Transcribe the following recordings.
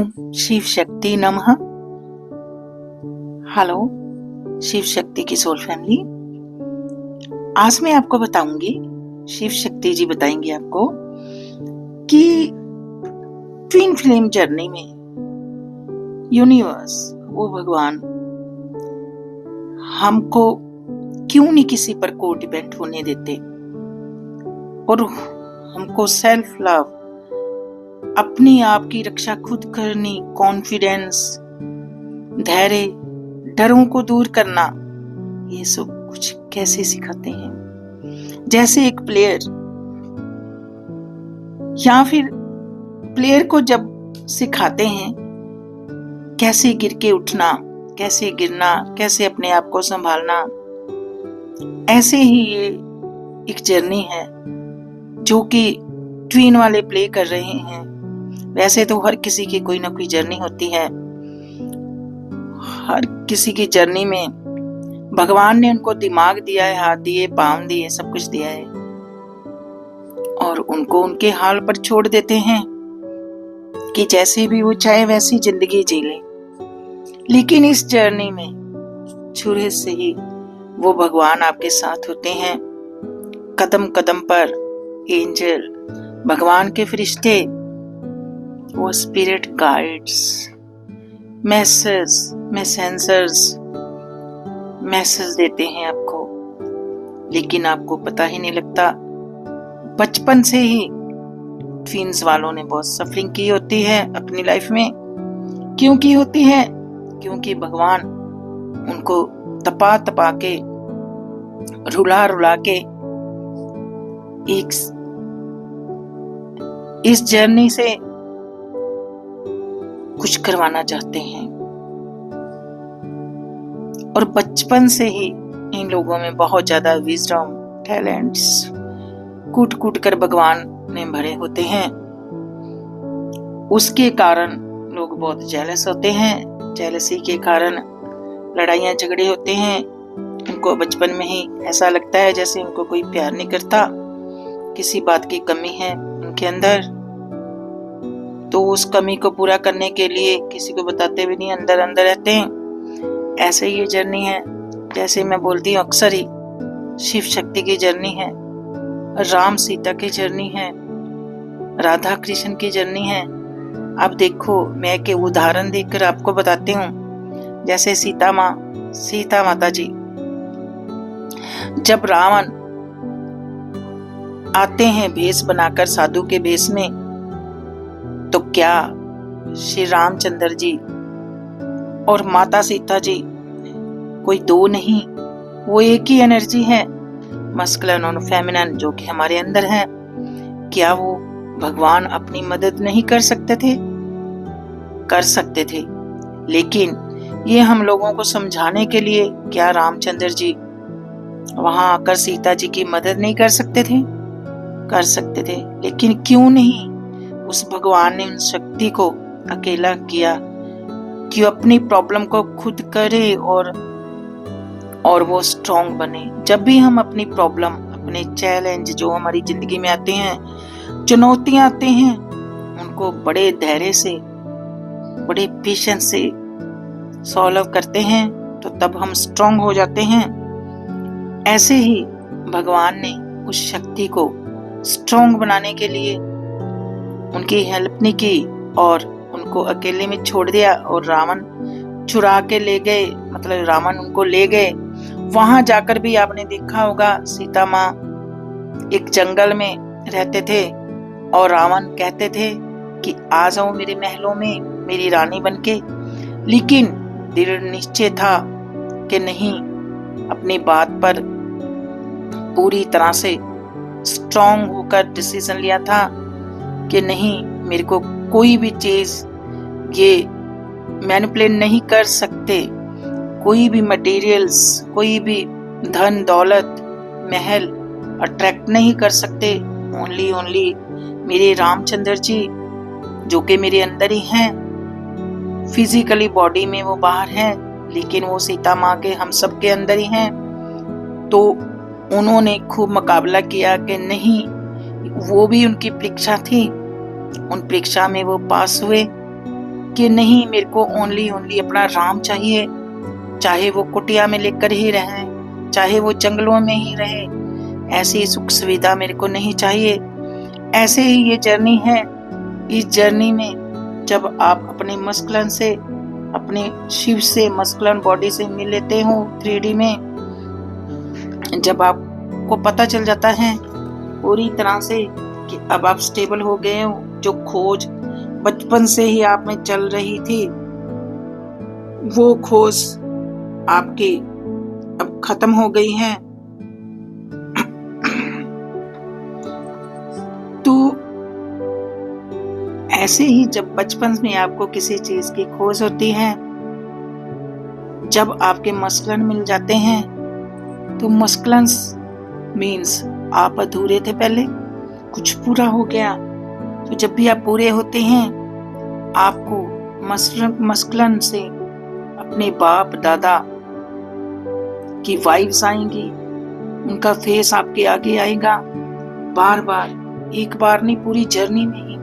शिव शक्ति नमः। हेलो शिव शक्ति की soul family. आज मैं आपको बताऊंगी, शिव शक्ति जी बताएंगे आपको कि ट्विन फ्लेम जर्नी में यूनिवर्स, वो भगवान हमको क्यों नहीं किसी पर को डिपेंड होने देते और हमको सेल्फ लव, अपनी आप की रक्षा खुद करनी, कॉन्फिडेंस, धैर्य, डरों को दूर करना, ये सब कुछ कैसे सिखाते हैं। जैसे एक प्लेयर या फिर प्लेयर को जब सिखाते हैं कैसे गिर के उठना, कैसे गिरना, कैसे अपने आप को संभालना, ऐसे ही ये एक जर्नी है जो कि ट्विन वाले प्ले कर रहे हैं। वैसे तो हर किसी की कोई ना कोई जर्नी होती है। हर किसी की जर्नी में भगवान ने उनको दिमाग दिया है, हाथ दिए, पांव दिए, सब कुछ दिया है और उनको उनके हाल पर छोड़ देते हैं कि जैसे भी वो चाहे वैसी जिंदगी जी ले। लेकिन इस जर्नी में शुरू से ही वो भगवान आपके साथ होते हैं। कदम कदम पर एंजल, भगवान के फरिश्ते, वो स्पिरिट गाइड्स, मैसेंजर्स मैसेज देते हैं आपको, लेकिन आपको पता ही नहीं लगता। बचपन से ही ट्विन्स वालों ने बहुत सफरिंग की होती है अपनी लाइफ में। क्यों की होती है? क्योंकि भगवान उनको तपा तपा के, रुला रुला के इस जर्नी से कुछ करवाना चाहते हैं। और बचपन से ही इन लोगों में बहुत ज्यादा विजडम, टैलेंट्स कूट कूट कर भगवान ने भरे होते हैं। उसके कारण लोग बहुत जेलस होते हैं। जेलसी के कारण लड़ाइयां झगड़े होते हैं। उनको बचपन में ही ऐसा लगता है जैसे उनको कोई प्यार नहीं करता, किसी बात की कमी है उनके अंदर। तो उस कमी को पूरा करने के लिए किसी को बताते भी नहीं, अंदर अंदर रहते हैं। ऐसे ही ये जर्नी है। जैसे मैं बोलती हूँ अक्सर ही, शिव शक्ति की जर्नी है, राम सीता की जर्नी है, राधा कृष्ण की जर्नी है। अब देखो, मैं के उदाहरण देकर आपको बताती हूँ। जैसे सीता माता जी, जब रावण आते हैं भेष बनाकर, साधु के भेष में, तो क्या श्री रामचंद्र जी और माता सीता जी कोई दो नहीं, वो एक ही एनर्जी है, मस्कुलिन और फेमिनिन, जो कि हमारे अंदर है। क्या वो भगवान अपनी मदद नहीं कर सकते थे? कर सकते थे। लेकिन ये हम लोगों को समझाने के लिए, क्या रामचंद्र जी वहां आकर सीता जी की मदद नहीं कर सकते थे? कर सकते थे। लेकिन क्यों नहीं उस भगवान ने उन शक्ति को अकेला किया कि अपनी प्रॉब्लम को खुद करे और वो स्ट्रॉन्ग बने। जब भी हम अपनी प्रॉब्लम, अपने चैलेंज जो हमारी जिंदगी में आते हैं, चुनौतियां आते हैं, उनको बड़े धैर्य से, बड़े पेशेंस से सॉल्व करते हैं, तो तब हम स्ट्रॉन्ग हो जाते हैं। ऐसे ही भगवान ने उस शक्ति को स्ट्रॉन्ग बनाने के लिए उनकी हेल्प नहीं की और उनको अकेले में छोड़ दिया। और रावण चुरा के ले गए, मतलब रावण उनको ले गए। वहां जाकर भी आपने देखा होगा, सीता माँ एक जंगल में रहते थे और रावण कहते थे कि आ जाओ मेरे महलों में मेरी रानी बनके। लेकिन दृढ़ निश्चय था कि नहीं, अपनी बात पर पूरी तरह से स्ट्रॉन्ग होकर डिसीजन लिया था कि नहीं, मेरे को कोई भी चीज ये मैनिपुलेट नहीं कर सकते। कोई भी मटेरियल्स, कोई भी धन दौलत, महल अट्रैक्ट नहीं कर सकते। ओनली मेरे रामचंद्र जी, जो कि मेरे अंदर ही हैं। फिजिकली बॉडी में वो बाहर हैं, लेकिन वो सीता माँ के, हम सब के अंदर ही हैं। तो उन्होंने खूब मुकाबला किया कि नहीं, वो भी उनकी परीक्षा थी, उन परीक्षा में वो पास हुए कि नहीं, मेरे को ओनली अपना राम चाहिए, चाहे वो कुटिया में लेकर ही रहे, चाहे वो जंगलों में ही रहे, ऐसी सुख सुविधा मेरे को नहीं चाहिए। ऐसे ही ये जर्नी है। इस जर्नी में जब आप अपने मस्कुलन से, अपने शिव से, मस्कुलन बॉडी से मिल लेते हो 3D में, जब आपको पता चल जाता है पूरी तरह से कि अब आप स्टेबल हो गए हो, जो खोज बचपन से ही आप में चल रही थी, वो खोज आपकी अब खत्म हो गई है। तो ऐसे ही जब बचपन में आपको किसी चीज की खोज होती है, जब आपके मस्कुलन मिल जाते हैं, तो मस्कुलन्स मीन्स आप अधूरे थे, पहले कुछ पूरा हो गया। तो जब भी आप पूरे होते हैं, आपको मस्कुलन से अपने बाप दादा की वाइब्स आएंगी, उनका फेस आपके आगे आएगा, बार बार, एक बार नहीं, पूरी जर्नी में ही।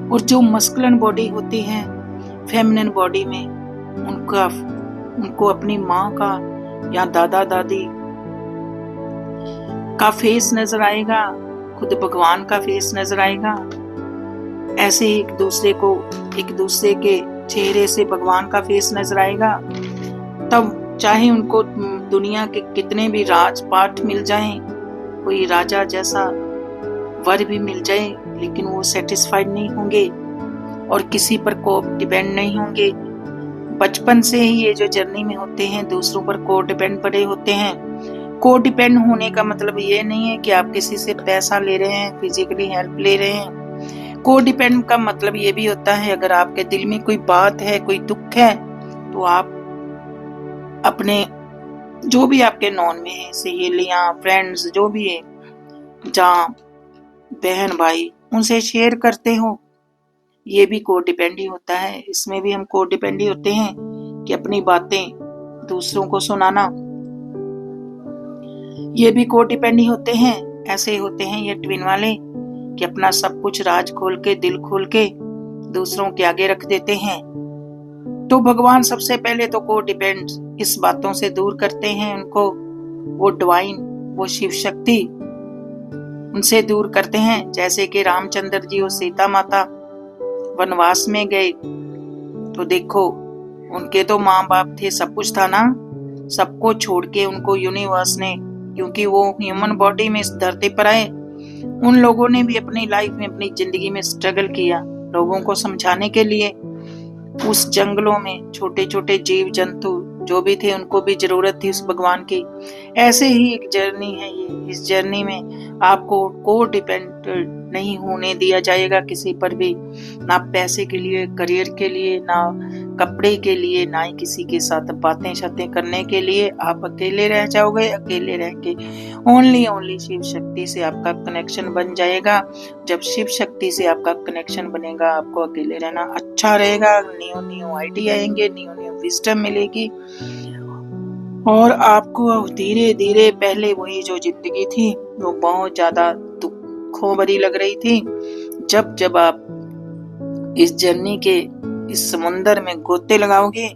और जो मस्कुलन बॉडी होती है फेमिनिन बॉडी में, उनको अपनी माँ का या दादा दादी का फेस नजर आएगा, खुद भगवान का फेस नजर आएगा। ऐसे ही एक दूसरे के चेहरे से भगवान का फेस नजर आएगा। तब चाहे उनको दुनिया के कितने भी राजपाट मिल जाएं, कोई राजा जैसा वर भी मिल जाए, लेकिन वो सेटिस्फाइड नहीं होंगे और किसी पर को डिपेंड नहीं होंगे। बचपन से ही ये जो जर्नी में होते हैं, दूसरों पर को डिपेंड पड़े होते हैं। को डिपेंड होने का मतलब ये नहीं है कि आप किसी से पैसा ले रहे हैं, फिजिकली हेल्प ले रहे हैं। को डिपेंड का मतलब ये भी होता है, अगर आपके दिल में कोई बात है, कोई दुख है, तो आप अपने जो भी आपके नॉन में है, सहेलियां, फ्रेंड्स, जो भी है, जहाँ बहन भाई, उनसे शेयर करते हो। ये भी को डिपेंड ही होता है। इसमें भी हम को डिपेंड ही होते हैं कि अपनी बातें दूसरों को सुनाना, ये भी को डिपेंड ही होते हैं। ऐसे होते हैं ये ट्विन वाले कि अपना सब कुछ राज खोल के, दिल खोल के दूसरों के आगे रख देते हैं। तो भगवान सबसे पहले तो को डिपेंड इस बातों से दूर करते हैं उनको, वो डिवाइन, वो शिव शक्ति उनसे दूर करते हैं। जैसे कि रामचंद्र जी और सीता माता वनवास में गए, तो देखो उनके तो माँ बाप थे, सब कुछ था ना, सबको छोड़ के उनको यूनिवर्स ने, क्योंकि वो ह्यूमन बॉडी में इस धरती पर आए, उन लोगों ने भी अपनी लाइफ में, अपनी जिंदगी में स्ट्रगल किया लोगों को समझाने के लिए। उस जंगलों में छोटे छोटे जीव जंतु जो भी थे, उनको भी जरूरत थी उस भगवान की। ऐसे ही एक जर्नी है ये। इस जर्नी में आपको को डिपेंड नहीं होने दिया जाएगा किसी पर भी, ना पैसे के लिए, करियर के लिए, ना कपड़े के लिए, ना ही किसी के साथ बातें शातें करने के लिए। आप अकेले रह जाओगे, अकेले रह के ओनली शिव शक्ति से आपका कनेक्शन बन जाएगा। जब शिव शक्ति से आपका कनेक्शन बनेगा, आपको अकेले रहना अच्छा रहेगा। न्यू आइडिया आएंगे, न्यू विजडम मिलेगी, और आपको धीरे धीरे, पहले वही जो जिंदगी थी वो बहुत ज्यादा दुखों भरी लग रही थी, जब आप इस जर्नी के इस समुंदर में गोते लगाओगे,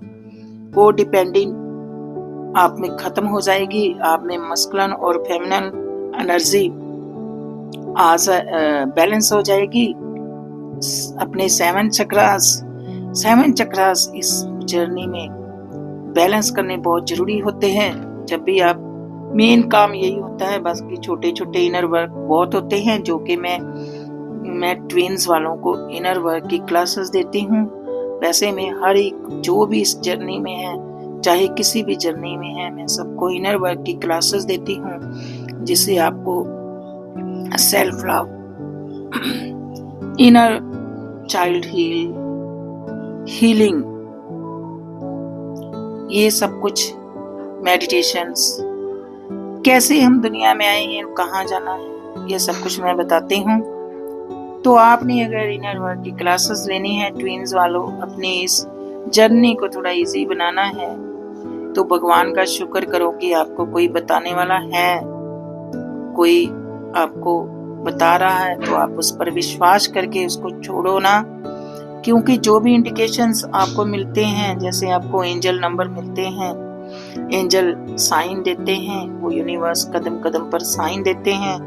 वो डिपेंडिंग आप में खत्म हो जाएगी। आप में मस्कुलन और फेमिनिन एनर्जी बैलेंस हो जाएगी। अपने 7 चक्रास इस जर्नी में बैलेंस करने बहुत जरूरी होते हैं। जब भी आप, मेन काम यही होता है, बस कि छोटे छोटे इनर वर्क बहुत होते हैं, जो कि मैं ट्विन्स वालों को इनर वर्क की क्लासेस देती हूँ। वैसे मैं हर एक जो भी इस जर्नी में है, चाहे किसी भी जर्नी में है, मैं सबको इनर वर्क की क्लासेस देती हूँ, जिससे आपको self love, inner child healing, ये सब कुछ मेडिटेशंस, कैसे हम दुनिया में आए हैं, कहाँ जाना है, ये सब कुछ मैं बताती हूँ। तो आपने अगर इनर वर्क की क्लासेस लेनी है ट्विन्स वालों, अपनी इस जर्नी को थोड़ा इजी बनाना है, तो भगवान का शुक्र करो कि आपको कोई बताने वाला है, कोई आपको बता रहा है, तो आप उस पर विश्वास करके उसको छोड़ो ना। क्योंकि जो भी इंडिकेशंस आपको मिलते हैं, जैसे आपको एंजल नंबर मिलते हैं, एंजल साइन देते हैं, वो यूनिवर्स कदम कदम पर साइन देते हैं।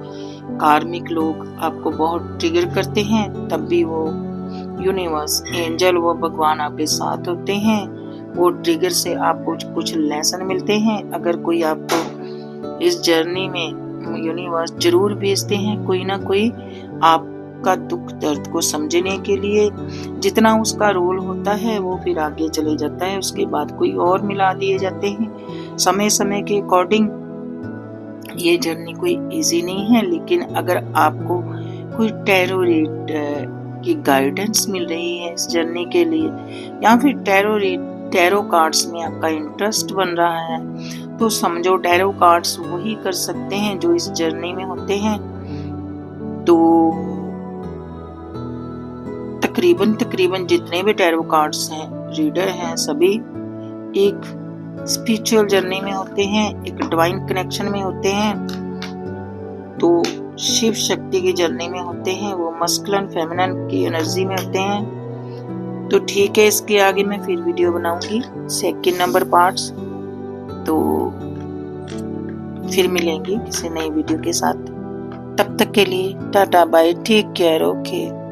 कार्मिक लोग आपको बहुत ट्रिगर करते हैं, तब भी वो यूनिवर्स, एंजल, वो भगवान आपके साथ होते हैं। वो ट्रिगर से आपको कुछ लेसन मिलते हैं। अगर कोई आपको इस जर्नी में यूनिवर्स जरूर भेजते हैं कोई ना कोई आपका दुख दर्द को समझने के लिए। जितना उसका रोल होता है वो फिर आगे चले जाता है, उसके बाद कोई और मिला दिए जाते हैं समय समय के अकॉर्डिंग। ये जर्नी कोई इजी नहीं है, लेकिन अगर आपको कोई टैरो रीड की गाइडेंस मिल रही है इस जर्नी के लिए, या फिर टैरो कार्ड्स में आपका इंटरेस्ट बन रहा है, तो समझो टैरो कार्ड्स वही कर सकते हैं जो इस जर्नी में होते हैं। तो तकरीबन जितने भी टैरो कार्ड्स हैं, रीडर हैं, सभी एक स्पिरिचुअल जर्नी में होते हैं, एक डिवाइन कनेक्शन में होते हैं, तो शिव शक्ति की जर्नी में होते हैं, वो मस्कुलिन फेमिनिन की एनर्जी में होते हैं। तो ठीक है, इसके आगे मैं फिर वीडियो बनाऊंगी सेकंड नंबर पार्ट्स। तो फिर मिलेंगे किसी नई वीडियो के साथ। तब तक के लिए tata bye, take care, okay.